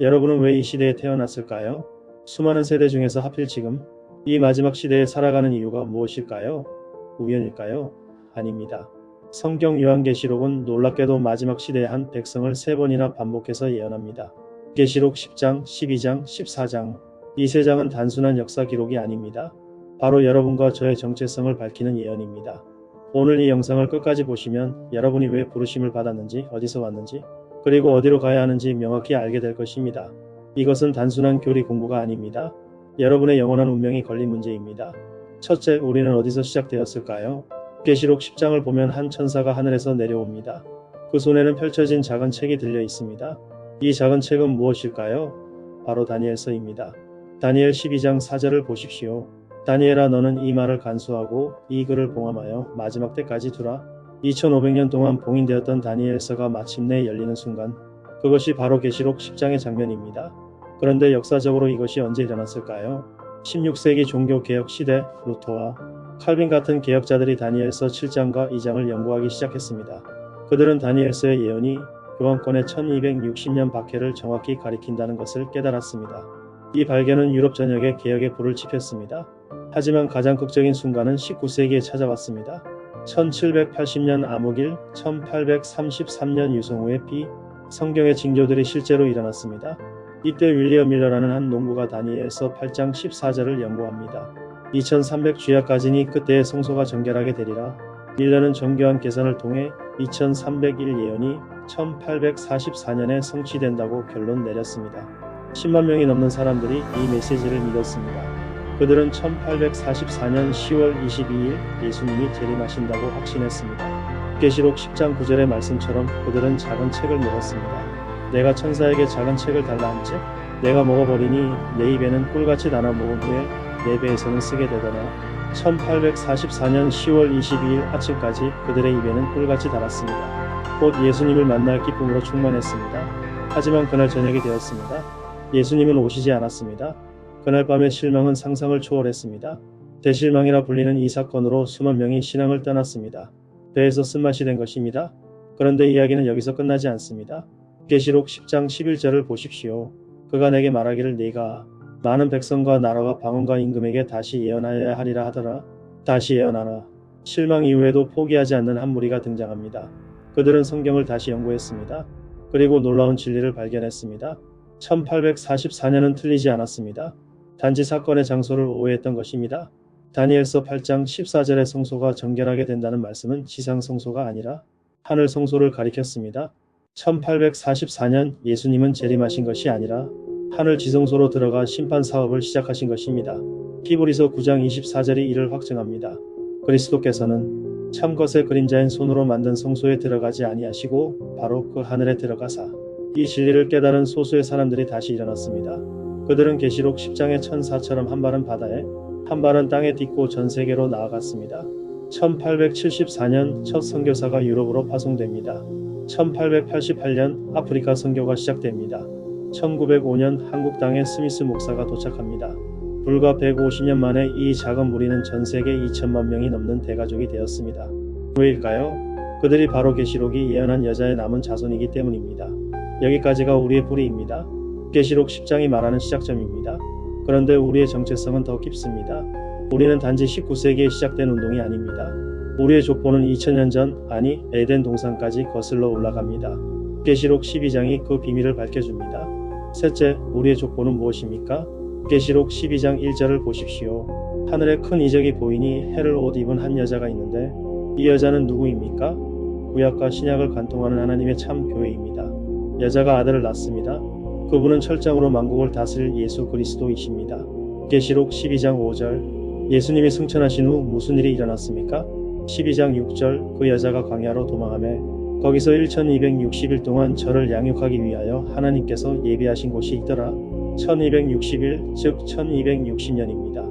여러분은 왜 이 시대에 태어났을까요? 수많은 세대 중에서 하필 지금 이 마지막 시대에 살아가는 이유가 무엇일까요? 우연일까요? 아닙니다. 성경 요한계시록은 놀랍게도 마지막 시대의 한 백성을 3번이나 반복해서 예언합니다. 계시록 10장, 12장, 14장. 이 3장은 단순한 역사 기록이 아닙니다. 바로 여러분과 저의 정체성을 밝히는 예언입니다. 오늘 이 영상을 끝까지 보시면 여러분이 왜 부르심을 받았는지, 어디서 왔는지, 그리고 어디로 가야 하는지 명확히 알게 될 것입니다. 이것은 단순한 교리 공부가 아닙니다. 여러분의 영원한 운명이 걸린 문제입니다. 첫째, 우리는 어디서 시작되었을까요? 계시록 10장을 보면 한 천사가 하늘에서 내려옵니다. 그 손에는 펼쳐진 작은 책이 들려 있습니다. 이 작은 책은 무엇일까요? 바로 다니엘서입니다. 다니엘 12장 4절을 보십시오. 다니엘아, 너는 이 말을 간수하고 이 글을 봉함하여 마지막 때까지 두라. 2500년 동안 봉인되었던 다니엘서가 마침내 열리는 순간, 그것이 바로 계시록 10장의 장면입니다. 그런데 역사적으로 이것이 언제 일어났을까요? 16세기 종교개혁 시대, 루터와 칼빈 같은 개혁자들이 다니엘서 7장과 2장을 연구하기 시작했습니다. 그들은 다니엘서의 예언이 교황권의 1260년 박해를 정확히 가리킨다는 것을 깨달았습니다. 이 발견은 유럽 전역에 개혁의 불을 지폈습니다. 하지만 가장 극적인 순간은 19세기에 찾아왔습니다. 1780년 암흑일, 1833년 유성우의 성경의 징조들이 실제로 일어났습니다. 이때 윌리엄 밀러라는 한 농부가 다니엘서 8장 14절을 연구합니다. 2300주야까지니 그때의 성소가 정결하게 되리라. 밀러는 정교한 계산을 통해 2301 예언이 1844년에 성취된다고 결론 내렸습니다. 10만 명이 넘는 사람들이 이 메시지를 믿었습니다. 그들은 1844년 10월 22일 예수님이 재림하신다고 확신했습니다. 계시록 10장 9절의 말씀처럼 그들은 작은 책을 먹었습니다. 내가 천사에게 작은 책을 달라 한즉 내가 먹어버리니 내 입에는 꿀같이 나눠 먹은 후에 내 배에서는 쓰게 되더라. 1844년 10월 22일 아침까지 그들의 입에는 꿀같이 달았습니다. 곧 예수님을 만날 기쁨으로 충만했습니다. 하지만 그날 저녁이 되었습니다. 예수님은 오시지 않았습니다. 그날 밤의 실망은 상상을 초월했습니다. 대실망이라 불리는 이 사건으로 수만 명이 신앙을 떠났습니다. 배에서 쓴맛이 된 것입니다. 그런데 이야기는 여기서 끝나지 않습니다. 계시록 10장 11절을 보십시오. 그가 내게 말하기를 네가 많은 백성과 나라와 방언과 임금에게 다시 예언하여야 하리라 하더라. 다시 예언하라. 실망 이후에도 포기하지 않는 한 무리가 등장합니다. 그들은 성경을 다시 연구했습니다. 그리고 놀라운 진리를 발견했습니다. 1844년은 틀리지 않았습니다. 단지 사건의 장소를 오해했던 것입니다. 다니엘서 8장 14절의 성소가 정결하게 된다는 말씀은 지상 성소가 아니라 하늘 성소를 가리켰습니다. 1844년 예수님은 재림하신 것이 아니라 하늘 지성소로 들어가 심판 사업을 시작하신 것입니다. 히브리서 9장 24절이 이를 확증합니다. 그리스도께서는 참것의 그림자인 손으로 만든 성소에 들어가지 아니하시고 바로 그 하늘에 들어가사 이 진리를 깨달은 소수의 사람들이 다시 일어났습니다. 그들은 계시록 10장의 천사처럼 한 발은 바다에 한 발은 땅에 딛고 전 세계로 나아갔습니다. 1874년 첫 선교사가 유럽으로 파송됩니다. 1888년 아프리카 선교가 시작됩니다. 1905년 한국 땅에 스미스 목사가 도착합니다. 불과 150년 만에 이 작은 무리는 전 세계 2천만 명이 넘는 대가족이 되었습니다. 왜일까요? 그들이 바로 계시록이 예언한 여자의 남은 자손이기 때문입니다. 여기까지가 우리의 뿌리입니다. 계시록 10장이 말하는 시작점입니다. 그런데 우리의 정체성은 더 깊습니다. 우리는 단지 19세기에 시작된 운동이 아닙니다. 우리의 족보는 2000년 전, 아니 에덴 동산까지 거슬러 올라갑니다. 계시록 12장이 그 비밀을 밝혀줍니다. 셋째, 우리의 족보는 무엇입니까? 계시록 12장 1절을 보십시오. 하늘에 큰 이적이 보이니 해를 옷 입은 한 여자가 있는데 이 여자는 누구입니까? 구약과 신약을 관통하는 하나님의 참 교회입니다. 여자가 아들을 낳습니다. 그분은 철장으로 만국을 다스릴 예수 그리스도이십니다. 계시록 12장 5절 예수님이 승천하신 후 무슨 일이 일어났습니까? 12장 6절 그 여자가 광야로 도망하매 거기서 1260일 동안 저를 양육하기 위하여 하나님께서 예비하신 곳이 있더라. 1260일 즉 1260년입니다.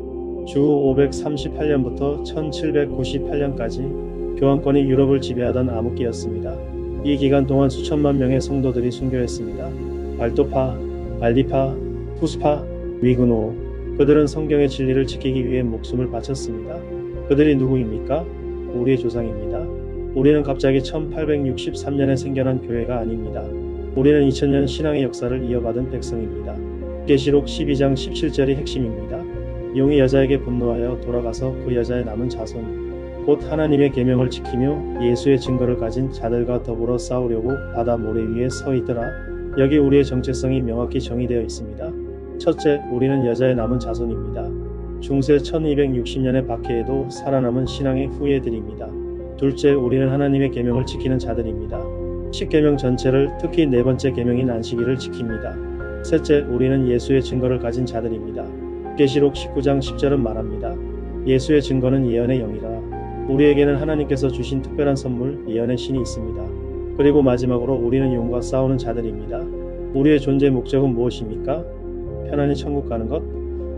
주 538년부터 1798년까지 교황권이 유럽을 지배하던 암흑기였습니다. 이 기간 동안 수천만 명의 성도들이 순교했습니다. 발도파, 알디파, 푸스파, 위그노 그들은 성경의 진리를 지키기 위해 목숨을 바쳤습니다. 그들이 누구입니까? 우리의 조상입니다. 우리는 갑자기 1863년에 생겨난 교회가 아닙니다. 우리는 2000년 신앙의 역사를 이어받은 백성입니다. 계시록 12장 17절이 핵심입니다. 용이 여자에게 분노하여 돌아가서 그 여자의 남은 자손 곧 하나님의 계명을 지키며 예수의 증거를 가진 자들과 더불어 싸우려고 바다 모래 위에 서 있더라. 여기 우리의 정체성이 명확히 정의되어 있습니다. 첫째, 우리는 여자의 남은 자손입니다. 중세 1260년의 박해에도 살아남은 신앙의 후예들입니다. 둘째, 우리는 하나님의 계명을 지키는 자들입니다. 십계명 전체를 특히 네 번째 계명인 안식일을 지킵니다. 셋째, 우리는 예수의 증거를 가진 자들입니다. 계시록 19장 10절은 말합니다. 예수의 증거는 예언의 영이라. 우리에게는 하나님께서 주신 특별한 선물, 예언의 신이 있습니다. 그리고 마지막으로 우리는 용과 싸우는 자들입니다. 우리의 존재의 목적은 무엇입니까? 편안히 천국 가는 것?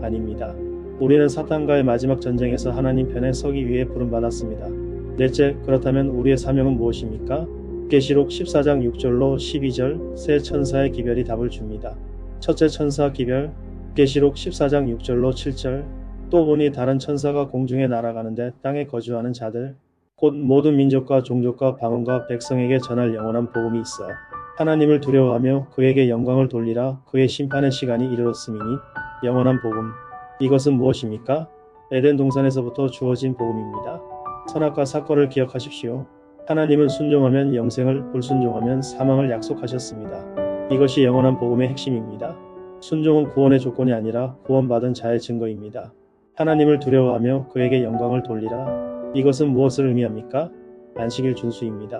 아닙니다. 우리는 사탄과의 마지막 전쟁에서 하나님 편에 서기 위해 부름받았습니다. 넷째, 그렇다면 우리의 사명은 무엇입니까? 계시록 14장 6절로 12절 세 천사의 기별이 답을 줍니다. 첫째 천사 기별, 계시록 14장 6절로 7절. 또 보니 다른 천사가 공중에 날아가는데 땅에 거주하는 자들 곧 모든 민족과 종족과 방언과 백성에게 전할 영원한 복음이 있어 하나님을 두려워하며 그에게 영광을 돌리라. 그의 심판의 시간이 이르렀음이니. 영원한 복음, 이것은 무엇입니까? 에덴 동산에서부터 주어진 복음입니다. 선악과 사건을 기억하십시오. 하나님은 순종하면 영생을, 불순종하면 사망을 약속하셨습니다. 이것이 영원한 복음의 핵심입니다. 순종은 구원의 조건이 아니라 구원받은 자의 증거입니다. 하나님을 두려워하며 그에게 영광을 돌리라. 이것은 무엇을 의미합니까? 안식일 준수입니다.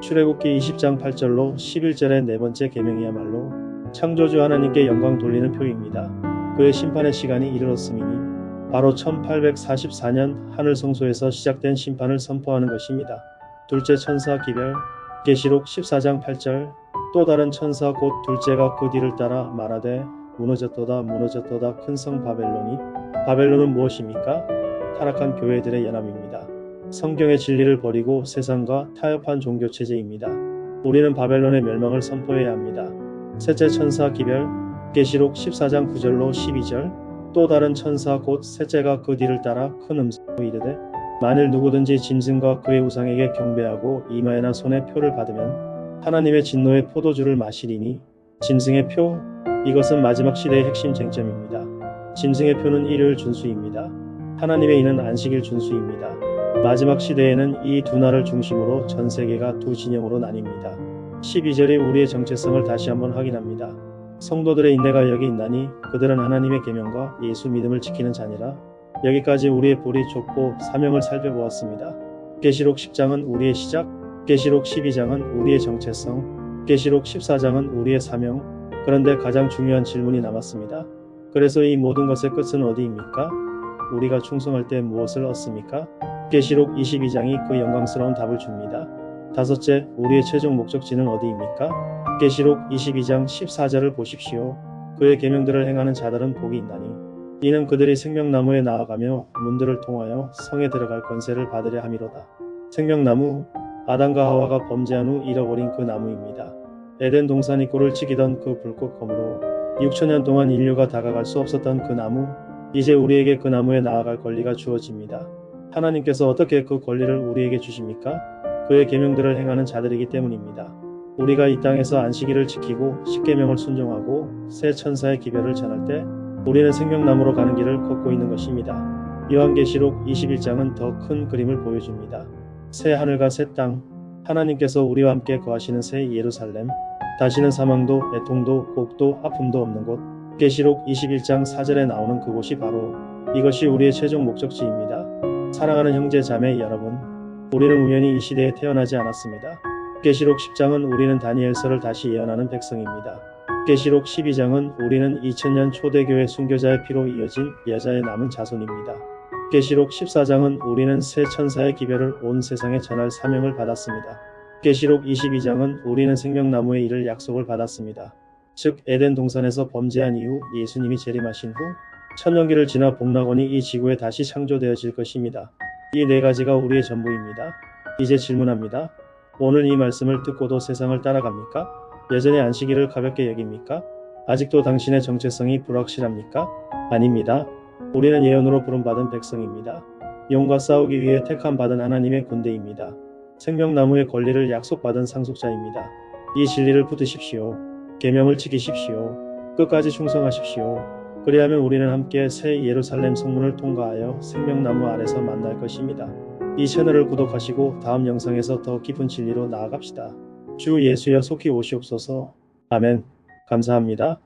출애굽기 20장 8절로 11절의 네 번째 계명이야말로 창조주 하나님께 영광 돌리는 표입니다. 그의 심판의 시간이 이르렀음이니 바로 1844년 하늘 성소에서 시작된 심판을 선포하는 것입니다. 둘째 천사 기별, 계시록 14장 8절. 또 다른 천사 곧 둘째가 그 뒤를 따라 말하되 무너졌도다 무너졌도다 큰 성 바벨론이. 바벨론은 무엇입니까? 타락한 교회들의 연합입니다. 성경의 진리를 버리고 세상과 타협한 종교체제입니다. 우리는 바벨론의 멸망을 선포해야 합니다. 셋째 천사 기별, 계시록 14장 9절로 12절. 또 다른 천사 곧 셋째가 그 뒤를 따라 큰 음성으로 이르되 만일 누구든지 짐승과 그의 우상에게 경배하고 이마에나 손에 표를 받으면 하나님의 진노의 포도주를 마시리니. 짐승의 표, 이것은 마지막 시대의 핵심 쟁점입니다. 짐승의 표는 일요일 준수입니다. 하나님의 이는 안식일 준수입니다. 마지막 시대에는 이 두 날을 중심으로 전 세계가 두 진영으로 나뉩니다. 12절이 우리의 정체성을 다시 한번 확인합니다. 성도들의 인내가 여기 있나니 그들은 하나님의 계명과 예수 믿음을 지키는 자니라. 여기까지 우리의 볼이 좁고 사명을 살펴보았습니다. 계시록 10장은 우리의 시작, 계시록 12장은 우리의 정체성, 계시록 14장은 우리의 사명. 그런데 가장 중요한 질문이 남았습니다. 그래서 이 모든 것의 끝은 어디입니까? 우리가 충성할 때 무엇을 얻습니까? 계시록 22장이 그 영광스러운 답을 줍니다. 다섯째, 우리의 최종 목적지는 어디입니까? 계시록 22장 14절을 보십시오. 그의 계명들을 행하는 자들은 복이 있나니 이는 그들이 생명나무에 나아가며 문들을 통하여 성에 들어갈 권세를 받으려 함이로다. 생명나무, 아담과 하와가 범죄한 후 잃어버린 그 나무입니다. 에덴 동산이 꼴을 치기던 그 불꽃검으로 6천년 동안 인류가 다가갈 수 없었던 그 나무, 이제 우리에게 그 나무에 나아갈 권리가 주어집니다. 하나님께서 어떻게 그 권리를 우리에게 주십니까? 그의 계명들을 행하는 자들이기 때문입니다. 우리가 이 땅에서 안식일을 지키고 십계명을 순종하고 새 천사의 기별을 전할 때 우리는 생명나무로 가는 길을 걷고 있는 것입니다. 요한계시록 21장은 더 큰 그림을 보여줍니다. 새 하늘과 새 땅, 하나님께서 우리와 함께 거하시는 새 예루살렘, 다시는 사망도 애통도 곡도 아픔도 없는 곳. 계시록 21장 4절에 나오는 그곳이 바로 이것이 우리의 최종 목적지입니다. 사랑하는 형제 자매 여러분, 우리는 우연히 이 시대에 태어나지 않았습니다. 계시록 10장은 우리는 다니엘서를 다시 예언하는 백성입니다. 계시록 12장은 우리는 2000년 초대교회 순교자의 피로 이어진 여자의 남은 자손입니다. 계시록 14장은 우리는 새 천사의 기별을 온 세상에 전할 사명을 받았습니다. 계시록 22장은 우리는 생명나무의 이를 약속을 받았습니다. 즉 에덴 동산에서 범죄한 이후 예수님이 재림하신 후 천년기를 지나 복락원이 이 지구에 다시 창조되어질 것입니다. 이 네 가지가 우리의 전부입니다. 이제 질문합니다. 오늘 이 말씀을 듣고도 세상을 따라갑니까? 여전히 안식일을 가볍게 여깁니까? 아직도 당신의 정체성이 불확실합니까? 아닙니다. 우리는 예언으로 부름받은 백성입니다. 용과 싸우기 위해 택함받은 하나님의 군대입니다. 생명나무의 권리를 약속받은 상속자입니다. 이 진리를 붙드십시오. 계명을 지키십시오. 끝까지 충성하십시오. 그리하면 우리는 함께 새 예루살렘 성문을 통과하여 생명나무 아래서 만날 것입니다. 이 채널을 구독하시고 다음 영상에서 더 깊은 진리로 나아갑시다. 주 예수여 속히 오시옵소서. 아멘. 감사합니다.